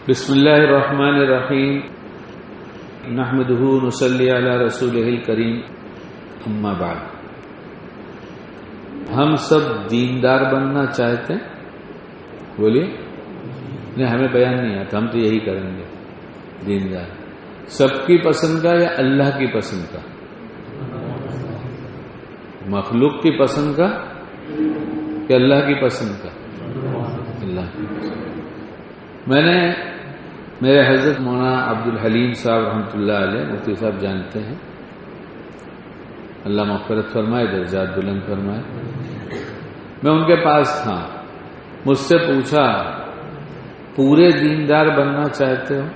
بسم اللہ الرحمن الرحیم نحمدہ نصلی علی رسولہ الکریم اما بعد۔ ہم سب دیندار بننا چاہتے ہیں؟ بولیے۔ نہیں، ہمیں بیان نہیں آتا، ہم تو یہی کریں گے۔ دیندار سب کی پسند کا یا اللہ کی پسند کا؟ مخلوق کی پسند کا کہ اللہ کی پسند کا؟ اللہ کی پسند۔ میں نے میرے حضرت مولانا عبدالحلیم صاحب رحمۃ اللہ علیہ، مفتی صاحب جانتے ہیں، اللہ مغفرت فرمائے، درجات بلند فرمائے، میں ان کے پاس تھا، مجھ سے پوچھا پورے دیندار بننا چاہتے ہو؟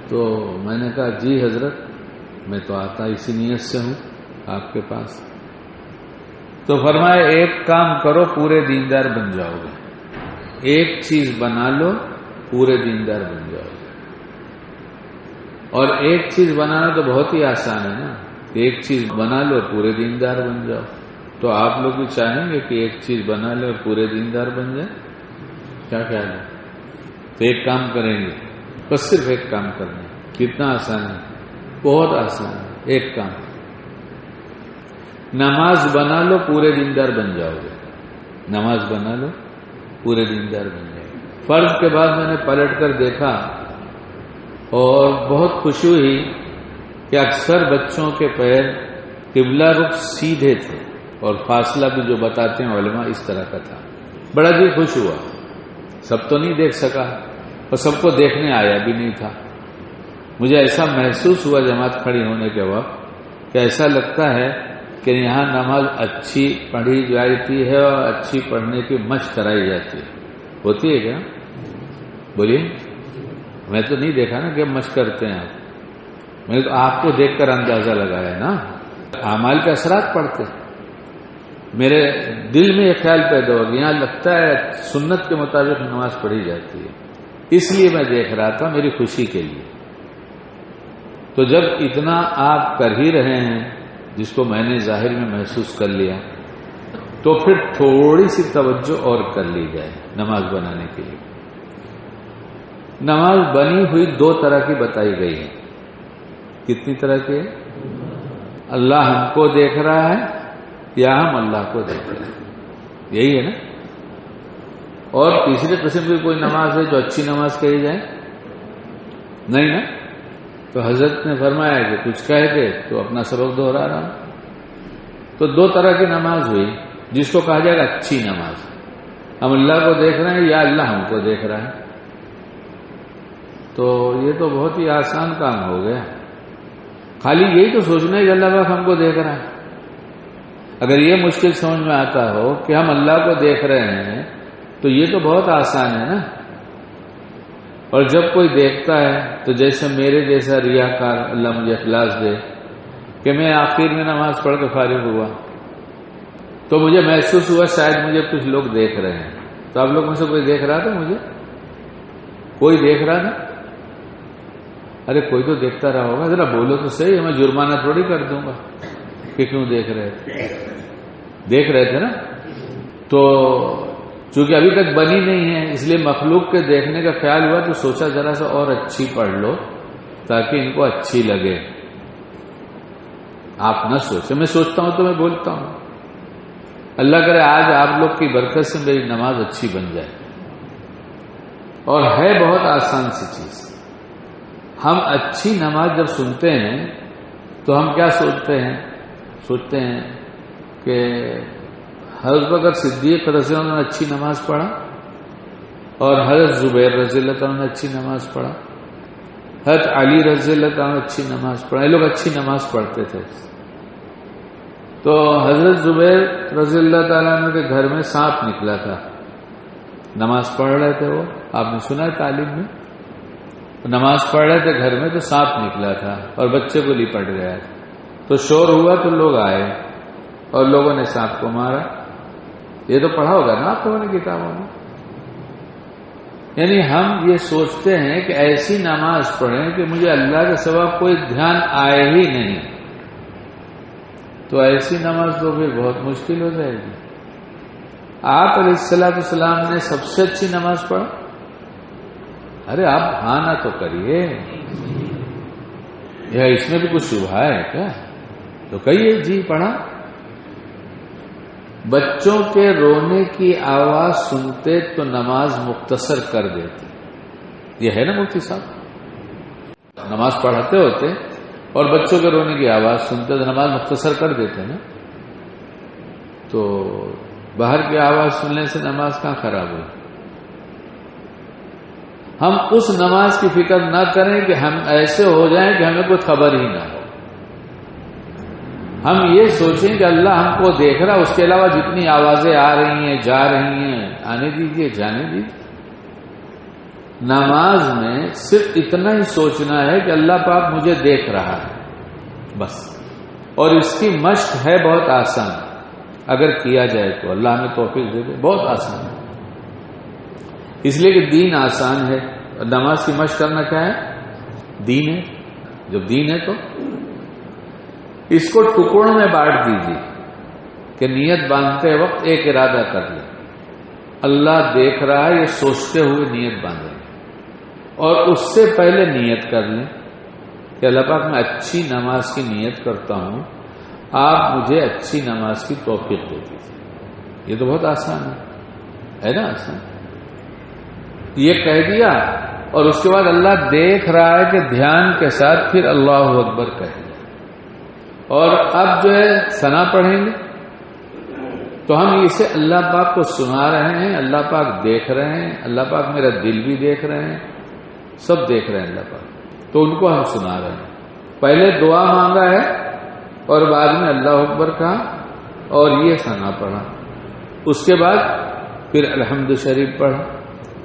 تو میں نے کہا جی حضرت، میں تو آتا اسی نیت سے ہوں آپ کے پاس۔ تو فرمایا ایک کام کرو، پورے دیندار بن جاؤ گے۔ ایک چیز بنا لو، پورے دیندار بن جاؤ گے۔ اور ایک چیز بنانا تو بہت ہی آسان ہے نا، ایک چیز بنا لو پورے دیندار بن جاؤ۔ تو آپ لوگ بھی چاہیں گے کہ ایک چیز بنا لے اور پورے دیندار بن جائے؟ کیا خیال ہے؟ تو ایک کام کریں گے، بس صرف ایک کام کرنا ہے۔ کتنا آسان ہے؟ بہت آسان ہے۔ ایک کام، نماز بنا لو، پورے دیندار بن جاؤ گے۔ نماز بنا لو، پورے دیندار بن جاؤ گے۔ فرض کے بعد میں نے پلٹ کر دیکھا اور بہت خوشی ہوئی کہ اکثر بچوں کے پیر قبلہ رخ سیدھے تھے اور فاصلہ بھی جو بتاتے ہیں علماء اس طرح کا تھا۔ بڑا جی خوش ہوا۔ سب تو نہیں دیکھ سکا اور سب کو دیکھنے آیا بھی نہیں تھا۔ مجھے ایسا محسوس ہوا جماعت کھڑی ہونے کے وقت کہ ایسا لگتا ہے کہ یہاں نماز اچھی پڑھی جاتی ہے اور اچھی پڑھنے کی مشق کرائی جاتی ہے۔ ہوتی ہے کیا؟ بولیے۔ میں تو نہیں دیکھا نا کہ مشق کرتے ہیں آپ، میں نے تو آپ کو دیکھ کر اندازہ لگایا نا، اعمال کے اثرات پڑتے۔ میرے دل میں یہ خیال پیدا ہو گیا، یہاں لگتا ہے سنت کے مطابق نماز پڑھی جاتی ہے، اس لیے میں دیکھ رہا تھا، میری خوشی کے لیے۔ تو جب اتنا آپ کر ہی رہے ہیں، جس کو میں نے ظاہر میں محسوس کر لیا، تو پھر تھوڑی سی توجہ اور کر لی جائے نماز بنانے کے لیے۔ نماز بنی ہوئی دو طرح کی بتائی گئی ہے۔ کتنی طرح کی ہے؟ اللہ ہم کو دیکھ رہا ہے یا ہم اللہ کو دیکھ رہے ہیں، یہی ہے نا۔ اور تیسری قسم کی کوئی نماز ہے جو اچھی نماز کہی جائے؟ نہیں نا۔ تو حضرت نے فرمایا کہ کچھ کہہ کے تو اپنا سبق دہرا رہا ہوں۔ تو دو طرح کی نماز ہوئی، جس کو کہا جائے گا اچھی نماز۔ ہم اللہ کو دیکھ رہے ہیں یا اللہ ہم کو دیکھ رہا ہے۔ تو یہ تو بہت ہی آسان کام ہو گیا، خالی یہی تو سوچنا ہے کہ اللہ پاک ہم کو دیکھ رہا ہے۔ اگر یہ مشکل سمجھ میں آتا ہو کہ ہم اللہ کو دیکھ رہے ہیں تو یہ تو بہت آسان ہے نا۔ اور جب کوئی دیکھتا ہے تو جیسے میرے جیسا ریاکار، اللہ مجھے اخلاص دے کہ میں آخر میں نماز پڑھ کے فارغ ہوا تو مجھے محسوس ہوا شاید مجھے کچھ لوگ دیکھ رہے ہیں۔ تو آپ لوگ میں سے کوئی دیکھ رہا تھا مجھے؟ کوئی دیکھ رہا تھا؟ ارے کوئی تو دیکھتا رہا ہوگا، ذرا بولو تو صحیح، میں جرمانہ تھوڑی کر دوں گا کہ کیوں دیکھ رہے تھے۔ دیکھ رہے تھے نا۔ تو چونکہ ابھی تک بنی نہیں ہے، اس لیے مخلوق کے دیکھنے کا خیال ہوا تو سوچا ذرا سا اور اچھی پڑھ لو تاکہ ان کو اچھی لگے۔ آپ نہ سوچیں، میں سوچتا ہوں تو میں بولتا ہوں۔ اللہ کرے آج آپ لوگ کی برکت سے میری نماز اچھی بن جائے۔ اور ہے بہت آسان سی چیز۔ ہم اچھی نماز جب سنتے ہیں تو ہم کیا سوچتے ہیں کہ حضرت بکر صدیق رضی اللہ عنہ نے اچھی نماز پڑھا اور حضرت زبیر رضی اللہ عنہ نے اچھی نماز پڑھا، حضرت علی رضی اللہ عنہ نے اچھی نماز پڑھا، یہ لوگ اچھی نماز پڑھتے تھے۔ تو حضرت زبیر رضی اللہ تعالیٰ عنہ کے گھر میں سانپ نکلا تھا، نماز پڑھ رہے تھے، وہ آپ نے سنا ہے تعلیم میں، نماز پڑھ رہے تھے گھر میں تو سانپ نکلا تھا اور بچے کو لپٹ گیا تھا۔ تو شور ہوا تو لوگ آئے اور لوگوں نے سانپ کو مارا۔ یہ تو پڑھا ہوگا نا آپ لوگوں نے کتابوں میں۔ یعنی ہم یہ سوچتے ہیں کہ ایسی نماز پڑھیں کہ مجھے اللہ کے سوا کوئی دھیان آئے ہی نہیں، تو ایسی نماز تو پھر بہت مشکل ہو جائے گی۔ آپ علیہ السلام نے سب سے اچھی نماز پڑھا، ارے آپ ہاں نہ تو کریے، یا اس میں بھی کچھ شبہ ہے کیا؟ تو کہیے جی پڑھا۔ بچوں کے رونے کی آواز سنتے تو نماز مختصر کر دیتے، یہ ہے نا مفتی صاحب، نماز پڑھاتے ہوتے اور بچوں کے رونے کی آواز سنتے تو نماز مختصر کر دیتے نا۔ تو باہر کی آواز سننے سے نماز کہاں خراب ہوئی؟ ہم اس نماز کی فکر نہ کریں کہ ہم ایسے ہو جائیں کہ ہمیں کوئی خبر ہی نہ ہو، ہم یہ سوچیں کہ اللہ ہم کو دیکھ رہا، اس کے علاوہ جتنی آوازیں آ رہی ہیں جا رہی ہیں آنے دیجیے جانے دیجیے۔ نماز میں صرف اتنا ہی سوچنا ہے کہ اللہ پاک مجھے دیکھ رہا ہے بس، اور اس کی مشق ہے بہت آسان، اگر کیا جائے تو اللہ ہمیں توفیق دے دے، بہت آسان ہے، اس لیے کہ دین آسان ہے۔ اور نماز کی مشق کرنا کیا ہے؟ دین ہے، جب دین ہے تو اس کو ٹکڑوں میں بانٹ دیجیے کہ نیت باندھتے وقت ایک ارادہ کر لیں، اللہ دیکھ رہا ہے، یہ سوچتے ہوئے نیت باندھیں، اور اس سے پہلے نیت کر لیں کہ اللہ پاک میں اچھی نماز کی نیت کرتا ہوں، آپ مجھے اچھی نماز کی توفیق دے دیجیے۔ یہ تو بہت آسان ہے نا؟ آسان یہ کہہ دیا، اور اس کے بعد اللہ دیکھ رہا ہے کہ دھیان کے ساتھ پھر اللہ اکبر کہہ دیا، اور اب جو ہے ثنا پڑھیں گے تو ہم اسے اللہ پاک کو سنا رہے ہیں، اللہ پاک دیکھ رہے ہیں، اللہ پاک میرا دل بھی دیکھ رہے ہیں، سب دیکھ رہے ہیں اللہ پاک، تو ان کو ہم سنا رہے ہیں۔ پہلے دعا مانگا ہے اور بعد میں اللہ اکبر کہا اور یہ ثنا پڑھا، اس کے بعد پھر الحمد شریف پڑھا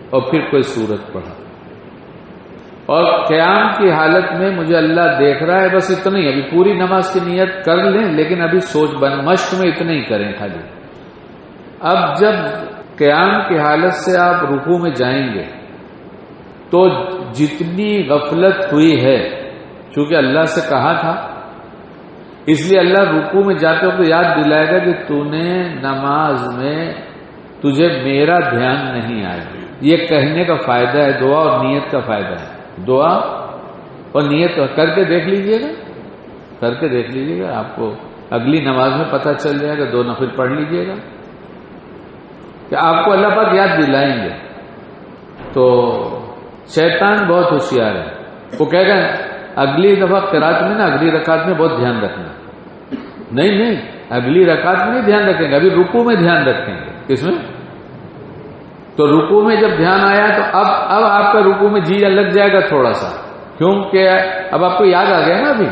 اور پھر کوئی سورت پڑھا، اور قیام کی حالت میں مجھے اللہ دیکھ رہا ہے، بس اتنا ہی۔ ابھی پوری نماز کی نیت کر لیں لیکن ابھی مشق میں اتنا ہی کریں خالی۔ اب جب قیام کی حالت سے آپ رکوع میں جائیں گے تو جتنی غفلت ہوئی ہے، چونکہ اللہ سے کہا تھا، اس لیے اللہ رکوع میں جاتے وقت یاد دلائے گا کہ تو نے نماز میں تجھے میرا دھیان نہیں آیا۔ یہ کہنے کا فائدہ ہے، دعا اور نیت کا فائدہ ہے۔ دعا اور نیت کر کے دیکھ لیجئے گا، کر کے دیکھ لیجئے گا، آپ کو اگلی نماز میں پتہ چل جائے گا، 2 نفل پڑھ لیجئے گا کہ آپ کو اللہ پاک یاد دلائیں گے۔ تو شیطان بہت ہوشیار ہے، وہ کہے گا اگلی دفعہ قرات میں نا، اگلی رکعت میں بہت دھیان رکھنا۔ نہیں، اگلی رکعت میں نہیں دھیان رکھیں گے، ابھی رکوع میں دھیان رکھیں گے۔ کس میں؟ تو رکوع میں جب دھیان آیا تو اب آپ کا رکوع میں جی لگ جائے گا تھوڑا سا، کیونکہ اب آپ کو یاد آ گیا نا ابھی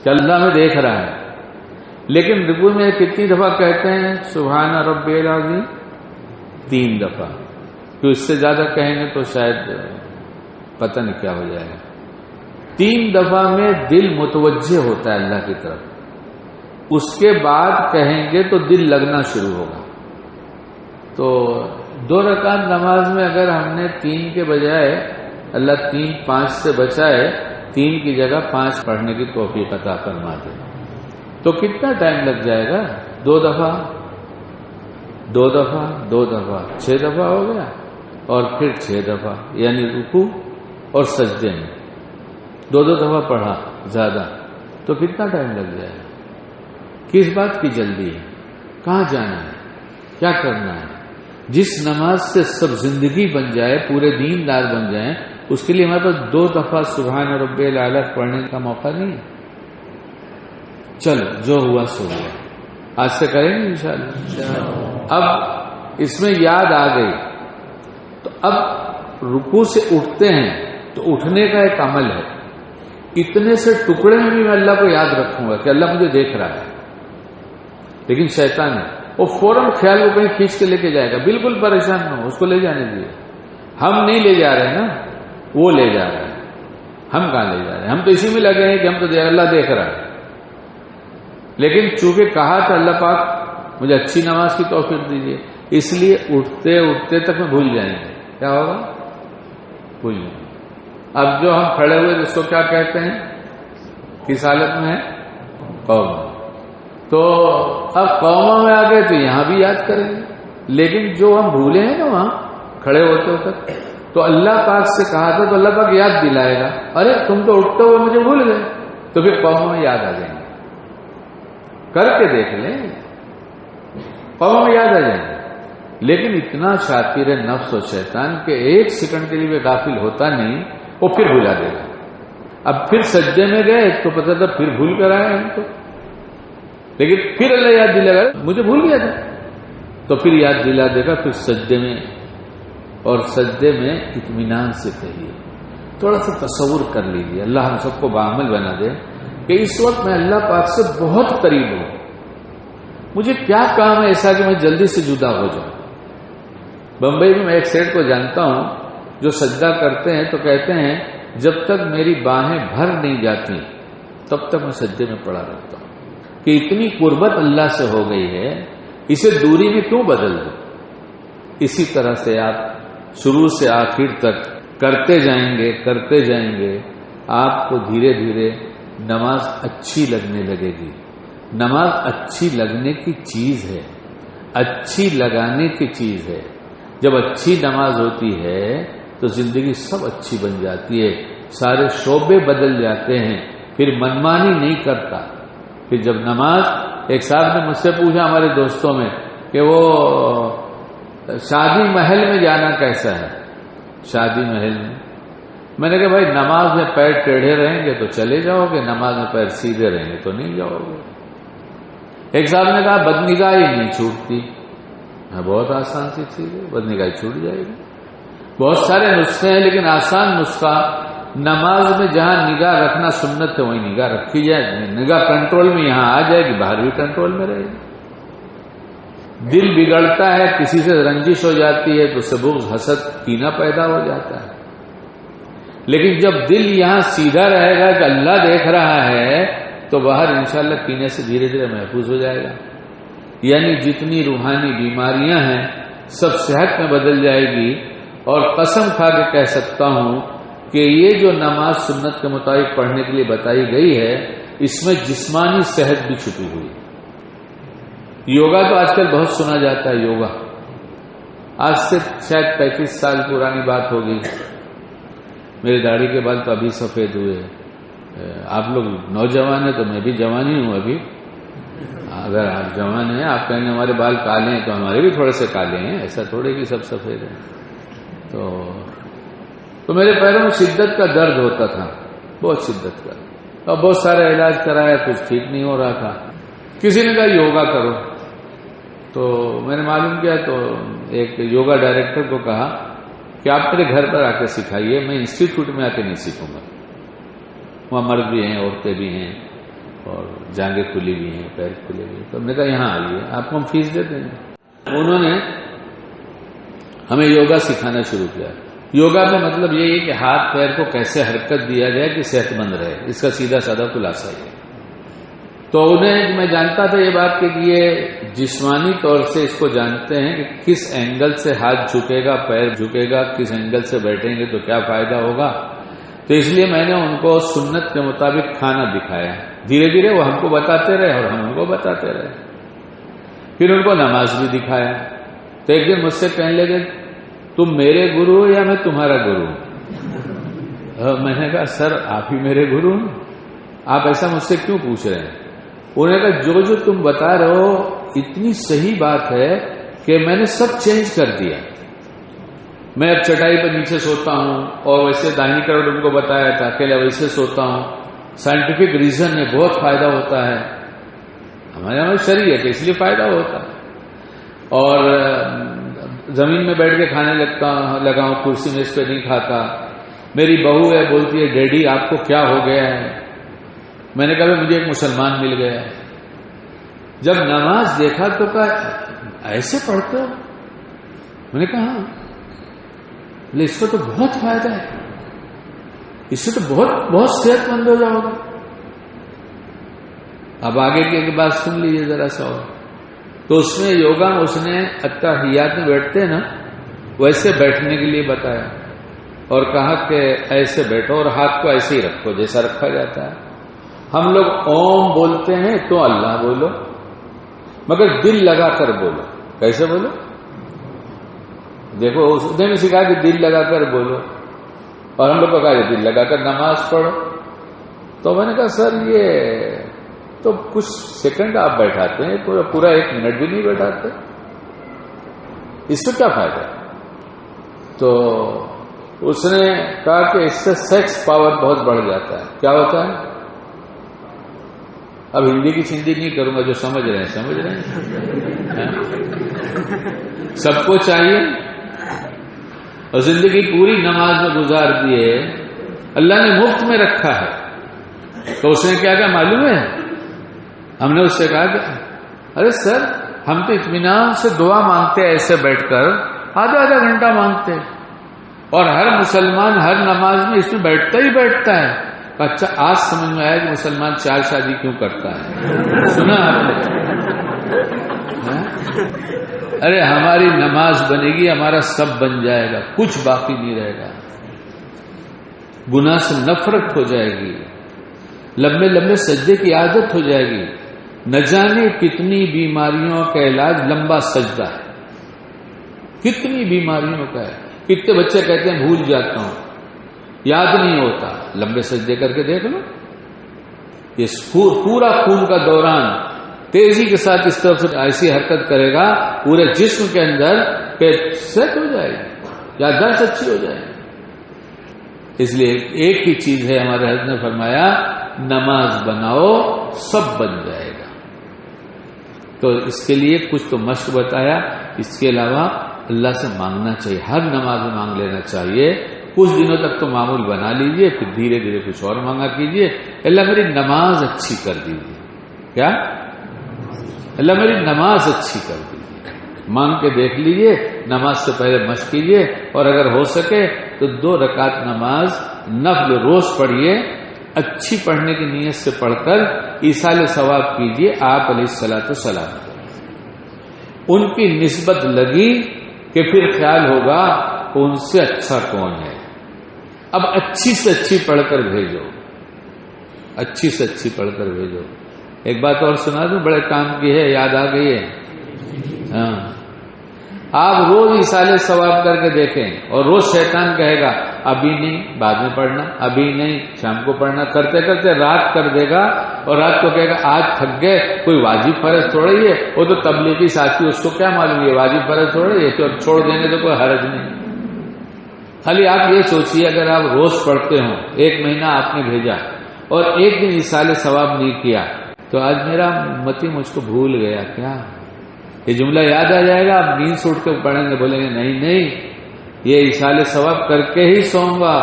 کہ اللہ میں دیکھ رہا ہے۔ لیکن رکوع میں کتنی دفعہ کہتے ہیں سبحان ربی العظیم؟ 3 دفعہ، تو اس سے زیادہ کہیں گے تو شاید پتہ نہیں کیا ہو جائے گا۔ 3 دفعہ میں دل متوجہ ہوتا ہے اللہ کی طرف، اس کے بعد کہیں گے تو دل لگنا شروع ہوگا۔ تو 2 رکعت نماز میں اگر ہم نے 3 کے بجائے اللہ 3 5 سے بچائے، 3 کی جگہ 5 پڑھنے کی توفیق عطا فرما دے، تو کتنا ٹائم لگ جائے گا؟ 2 دفعہ 2 دفعہ 2 دفعہ 6 دفعہ ہو گیا، اور پھر 6 دفعہ، یعنی رکوع اور سجدے میں 2 دفعہ پڑھا زیادہ، تو کتنا ٹائم لگ جائے گا؟ کس بات کی جلدی ہے؟ کہاں جانا ہے؟ کیا کرنا ہے؟ جس نماز سے سب زندگی بن جائے، پورے دین دار بن جائیں، اس کے لیے ہمارے پاس 2 دفعہ سبحان ربی الاعلی پڑھنے کا موقع نہیں ہے۔ چلو جو ہوا سو ہوا، آج سے کریں گے انشاءاللہ۔ اب اس میں یاد آ گئی تو اب رکوع سے اٹھتے ہیں تو اٹھنے کا ایک عمل ہے، اتنے سے ٹکڑے میں بھی میں اللہ کو یاد رکھوں گا کہ اللہ مجھے دیکھ رہا ہے، لیکن شیطان ہے وہ فوراً خیال کو کہیں کھینچ کے لے کے جائے گا۔ بالکل پریشان نہ ہو، اس کو لے جانے دیے، ہم نہیں لے جا رہے نا، وہ لے جا رہے ہیں، ہم کہاں لے جا رہے ہیں؟ ہم تو اسی میں لگے ہیں کہ ہم تو اللہ دیکھ رہا ہے، لیکن چونکہ کہا تھا اللہ پاک مجھے اچھی نماز کی توفیق دیجیے، اس لیے اٹھتے اٹھتے تک میں بھول جائیں گے، کیا ہوگا؟ بھول جائیں گے۔ اب جو ہم کھڑے ہوئے اس کو کیا کہتے ہیں؟ کس حالت میں ہے؟ قوما۔ تو اب قوما میں آ گئے تو یہاں بھی یاد کریں گے، لیکن جو ہم بھولے ہیں نا وہاں کھڑے ہوتے ہوتے، تو تو اللہ پاک سے کہا تھا تو اللہ پاک یاد دلائے گا. ارے تم تو اٹھتے ہوئے مجھے بھول گئے، تو پھر قوموں میں یاد آ جائیں گے. کر کے دیکھ لیں، قوموں میں یاد آ جائیں گے. لیکن اتنا شاطر ہے نفس و شیطان کہ ایک سیکنڈ کے لیے بھی غافل ہوتا نہیں، وہ پھر بھلا دے گا. اب پھر سجدے میں گئے تو پتہ تھا پھر بھول کر آئے ہم کو، لیکن پھر اللہ یاد دلائے گا مجھے بھول گیا تھا، تو پھر یاد دلا دے گا. پھر سجدے میں، اور سجدے میں اطمینان سے کہیے. تھوڑا سا تصور کر لیجیے، اللہ ہم سب کو بعمل بنا دے کہ اس وقت میں اللہ پاک سے بہت قریب ہوں. مجھے کیا کام ہے ایسا کہ میں جلدی سے جدا ہو جاؤں. بمبئی میں ایک سیٹ کو جانتا ہوں جو سجدہ کرتے ہیں تو کہتے ہیں جب تک میری باہیں بھر نہیں جاتی تب تک میں سجدے میں پڑا رہتا ہوں. کہ اتنی قربت اللہ سے ہو گئی ہے، اسے دوری میں کیوں بدل دوں. اسی طرح سے آپ شروع سے آخر تک کرتے جائیں گے، آپ کو دھیرے دھیرے نماز اچھی لگنے لگے گی. نماز اچھی لگنے کی چیز ہے، اچھی لگانے کی چیز ہے. جب اچھی نماز ہوتی ہے تو زندگی سب اچھی بن جاتی ہے، سارے شعبے بدل جاتے ہیں، پھر منمانی نہیں کرتا. پھر جب نماز، ایک صاحب نے مجھ سے پوچھا ہمارے دوستوں میں کہ وہ شادی محل میں جانا کیسا ہے. شادی محل میں نے کہا بھائی نماز میں پیر ٹیڑھے رہیں گے تو چلے جاؤ گے، نماز میں پیر سیدھے رہیں گے تو نہیں جاؤ گے. ایک صاحب نے کہا بدنگاہی نہیں چھوٹتی. بہت آسان سی چیز ہے، بدنگاہی چھوٹ جائے گی. بہت سارے نسخے ہیں لیکن آسان نسخہ نماز میں جہاں نگاہ رکھنا سنت ہے وہیں نگاہ رکھی جائے. نگاہ کنٹرول میں یہاں آ جائے گی، باہر بھی کنٹرول میں رہے گی. دل بگڑتا ہے، کسی سے رنجش ہو جاتی ہے تو اس سے بغض، حسد، کینہ پیدا ہو جاتا ہے. لیکن جب دل یہاں سیدھا رہے گا کہ اللہ دیکھ رہا ہے تو باہر انشاءاللہ کینے سے دھیرے دھیرے محفوظ ہو جائے گا. یعنی جتنی روحانی بیماریاں ہیں سب صحت میں بدل جائے گی. اور قسم کھا کے کہہ سکتا ہوں کہ یہ جو نماز سنت کے مطابق پڑھنے کے لیے بتائی گئی ہے اس میں جسمانی صحت بھی چھپی ہوئی. یوگا تو آج کل بہت سنا جاتا ہے. یوگا آج سے شاید 35 سال پرانی بات ہوگی. میرے داڑھی کے بال تو ابھی سفید ہوئے. آپ لوگ نوجوان ہیں تو میں بھی جوان ہی ہوں ابھی. اگر آپ جوان ہیں، آپ کہیں ہمارے بال کالے ہیں تو ہمارے بھی تھوڑے سے کالے ہیں، ایسا تھوڑے کہ سب سفید ہیں. تو میرے پیروں میں شدت کا درد ہوتا تھا، بہت شدت کا. اور بہت سارے علاج کرایا، کچھ ٹھیک نہیں ہو رہا تھا. کسی نے کہا یوگا کرو، تو میں نے معلوم کیا تو ایک یوگا ڈائریکٹر کو کہا کہ آپ میرے گھر پر آ کے سکھائیے، میں انسٹیٹیوٹ میں آ کے نہیں سیکھوں گا. وہاں مرد بھی ہیں، عورتیں بھی ہیں، اور جانگیں کھلی بھی ہیں، پیر کھلے بھی ہیں. تو ہم نے کہا یہاں آئیے، آپ کو ہم فیس دے دیں گے. انہوں نے ہمیں یوگا سکھانا شروع کیا. یوگا میں مطلب یہ ہے کہ ہاتھ پیر کو کیسے حرکت دیا جائے کہ صحت مند رہے، اس کا سیدھا سادہ خلاصہ یہ. تو انہیں میں جانتا تھا یہ بات کہ یہ جسمانی طور سے اس کو جانتے ہیں کہ کس اینگل سے ہاتھ جھکے گا، پیر جھکے گا، کس اینگل سے بیٹھیں گے تو کیا فائدہ ہوگا. تو اس لیے میں نے ان کو سنت کے مطابق کھانا دکھایا. دھیرے دھیرے وہ ہم کو بتاتے رہے اور ہم ان کو بتاتے رہے. پھر ان کو نماز بھی دکھایا. تو ایک دن مجھ سے کہنے لگے تم میرے گرو ہو یا میں تمہارا گرو ہوں؟ میں نے کہا سر آپ ہی میرے گرو ہیں، آپ ایسا مجھ سے کیوں پوچھ رہے ہیں؟ انہوں نے کہا جو تم بتا رہے ہو اتنی صحیح بات ہے کہ میں نے سب چینج کر دیا. میں اب چٹائی پر نیچے سوتا ہوں اور ویسے داہنی طرف ان کو بتایا تھا اکیلا ویسے سوتا ہوں. سائنٹیفک ریزن ہے، بہت فائدہ ہوتا ہے. ہمارے یہاں شرعیت ہے اس لیے فائدہ ہوتا ہے. اور زمین میں بیٹھ کے کھانے لگا ہوں، کرسی میں اس پہ نہیں کھاتا. میری بہو ہے بولتی ہے ڈیڈی آپ کو کیا ہو گیا ہے؟ میں نے کہا مجھے ایک مسلمان مل گیا. جب نماز دیکھا تو کہا ایسے پڑھتے ہو؟ میں نے کہا ہاں. اس کو تو بہت فائدہ ہے، اس سے تو بہت صحت مند ہو جاؤ گے. اب آگے کی ایک بات سن لیجیے ذرا سا. تو اس میں یوگا میں اس نے اتحیات میں بیٹھتے ہیں نا ویسے بیٹھنے کے لیے بتایا اور کہا کہ ایسے بیٹھو اور ہاتھ کو ایسے ہی رکھو جیسا رکھا جاتا ہے. ہم لوگ اوم بولتے ہیں تو اللہ بولو، مگر دل لگا کر بولو. کیسے بولو؟ دیکھو اس نے بھی سکھا کہ دل لگا کر بولو، اور ہم لوگ کو کہا کہ دل لگا کر نماز پڑھو. تو میں نے کہا سر یہ تو کچھ سیکنڈ آپ بیٹھاتے ہیں، پورا 1 منٹ بھی نہیں بیٹھاتے، اس سے کیا فائدہ؟ تو اس نے کہا کہ اس سے سیکس پاور بہت بڑھ جاتا ہے. کیا ہوتا ہے؟ اب ہندی کی سندھی نہیں کروں گا، جو سمجھ رہے ہیں سمجھ رہے ہیں. سب کو چاہیے اور زندگی پوری نماز میں گزار دیے، اللہ نے مفت میں رکھا ہے. تو اس نے کیا کہا معلوم ہے؟ ہم نے اس سے کہا کہ ارے سر ہم تو اطمینان سے دعا مانگتے ہیں، ایسے بیٹھ کر آدھا گھنٹہ مانگتے ہیں، اور ہر مسلمان ہر نماز میں اس میں بیٹھتا ہی بیٹھتا ہے. اچھا آج سمجھ میں آیا کہ مسلمان 4 شادی کیوں کرتا ہے. سنا آپ نے؟ ارے ہماری نماز بنے گی، ہمارا سب بن جائے گا، کچھ باقی نہیں رہے گا. گناہ سے نفرت ہو جائے گی، لمبے لمبے سجدے کی عادت ہو جائے گی. نہ جانے کتنی بیماریوں کا علاج لمبا سجدہ ہے، کتنی بیماریوں کا ہے. کتنے بچے کہتے ہیں بھول جاتا ہوں، یاد نہیں ہوتا. لمبے سجدے کر کے دیکھ لو، یہ پورا خون کا دوران تیزی کے ساتھ اس طرف سے ایسی حرکت کرے گا پورے جسم کے اندر کہ صحت ہو جائے گی، یادداشت اچھی ہو جائے گی. اس لیے ایک ہی چیز ہے، ہمارے حضرت نے فرمایا نماز بناؤ سب بن جائے گا. تو اس کے لیے کچھ تو مشق بتایا، اس کے علاوہ اللہ سے مانگنا چاہیے، ہر نماز میں مانگ لینا چاہیے. کچھ دنوں تک تو معمول بنا لیجئے، پھر دھیرے دھیرے کچھ اور مانگا کیجئے. اللہ میری نماز اچھی کر دیجیے. کیا؟ اللہ میری نماز اچھی کر دیجیے. مانگ کے دیکھ لیجئے، نماز سے پہلے مشق کیجئے، اور اگر ہو سکے تو 2 رکعت نماز نفل روز پڑھیے. اچھی پڑھنے کی نیت سے پڑھ کر ایصال ثواب کیجئے. آپ علیہ الصلوۃ والسلام ان کی نسبت لگی کہ پھر خیال ہوگا کہ ان سے اچھا کون ہے. اب اچھی سے اچھی پڑھ کر بھیجو، اچھی سے اچھی پڑھ کر بھیجو. ایک بات اور سنا دوں، بڑے کام کی ہے، یاد آ گئی ہے. ہاں آپ روز ایصال ثواب کر کے دیکھیں، اور روز شیطان کہے گا ابھی نہیں، بعد میں پڑھنا، ابھی نہیں، شام کو پڑھنا. کرتے کرتے رات کر دے گا، اور رات کو کہے گا آج تھک گئے، کوئی واجب فرض تھوڑا ہی ہے، وہ تو تبلیغی ساتھی، اس کو کیا معلوم یہ واجب فرض تھوڑا ہی ہے، تو چھوڑ دیں گے تو کوئی حرج نہیں. خالی آپ یہ سوچیے اگر آپ روز پڑھتے ہوں، 1 مہینہ آپ نے بھیجا اور 1 دن ایصال ثواب نہیں کیا، تو آج میرا امتی مجھ کو بھول گیا کیا، یہ جملہ یاد آ جائے گا. آپ نیند سے اٹھ کے پڑھیں گے، بولیں گے نہیں یہ ایصال ثواب کر کے ہی سوؤں گا.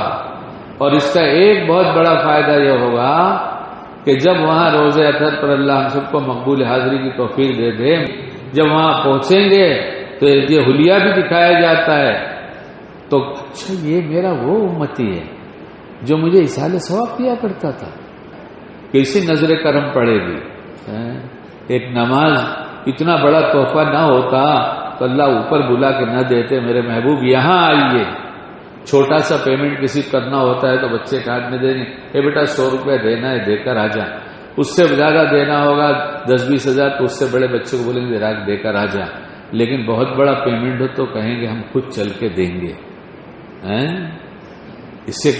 اور اس کا ایک بہت بڑا فائدہ یہ ہوگا کہ جب وہاں روزہ اطہر پر اللہ ہم سب کو مقبول حاضری کی توفیق دے دے، جب وہاں پہنچیں گے تو یہ حلیہ بھی دکھایا جاتا ہے. تو اچھا یہ میرا وہ امتی ہے جو مجھے ایصال ثواب کیا کرتا تھا. کیسی نظر کرم پڑے گی. ایک نماز اتنا بڑا تحفہ نہ ہوتا تو اللہ اوپر بلا کے نہ دیتے میرے محبوب یہاں آئیے. چھوٹا سا پیمنٹ کسی کرنا ہوتا ہے تو بچے کارڈ میں دیں گے، اے بیٹا 100 روپیہ دینا ہے، دے کر آ جا. اس سے زیادہ دینا ہوگا 10-20 ہزار تو اس سے بڑے بچے کو بولیں گے دے کر آ جا. لیکن بہت بڑا پیمنٹ ہو تو کہیں گے ہم خود چل کے دیں گے. اس سے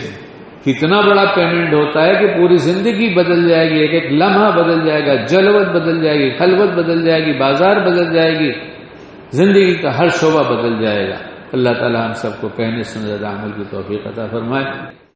کتنا بڑا پیمنٹ ہوتا ہے کہ پوری زندگی بدل جائے گی، ایک ایک لمحہ بدل جائے گا، جلوت بدل جائے گی، خلوت بدل جائے گی، بازار بدل جائے گی، زندگی کا ہر شعبہ بدل جائے گا. اللہ تعالی ہم سب کو کہنے سننے عمل کی توفیق عطا فرمائے.